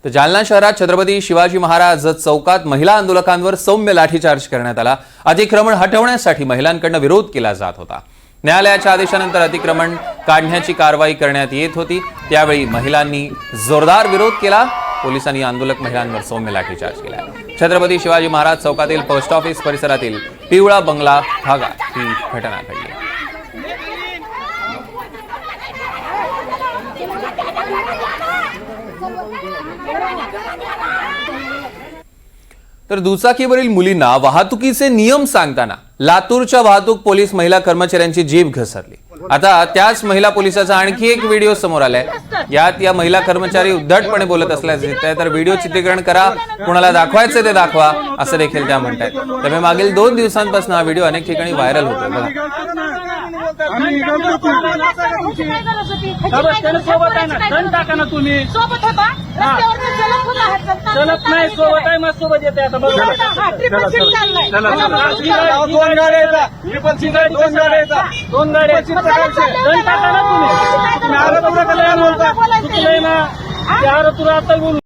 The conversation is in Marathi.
तर जालना शहरात छत्रपती शिवाजी महाराज चौकात महिला आंदोलकांवर सौम्य लाठीचार्ज करण्यात आला। अतिक्रमण हटवण्यासाठी महिलांकडून विरोध केला जात होता। न्यायालयाच्या आदेशानंतर अतिक्रमण काढण्याची कारवाई करण्यात येत होती। त्यावेळी महिलांनी जोरदार विरोध केला। पोलिसांनी आंदोलक महिलांवर सौम्य लाठीचार्ज केला। छत्रपती शिवाजी महाराज चौकातील पोस्ट ऑफिस परिसरातील पिवळा बंगला भागात ही घटना घडली। तर दुचाकीवरील मुलींना वाहतुकीचे नियम सांगताना लातूरच्या वाहतूक पोलीस महिला कर्मचाऱ्यांची जीभ घसरली। आता त्याच महिला पोलिसाचा आणखी एक व्हिडिओ समोर आलाय। यात या महिला कर्मचारी उद्धटपणे बोलत असल्याचे दिसतंय। तर व्हिडिओ चित्रीकरण करा, कोणाला दाखवायचे ते दाखवा असं देखील त्या म्हणतात। त्यामुळे मागील 2 दिवसांपासून हा व्हिडिओ अनेक ठिकाणी व्हायरल होतोय। बघा, दोन गाड्या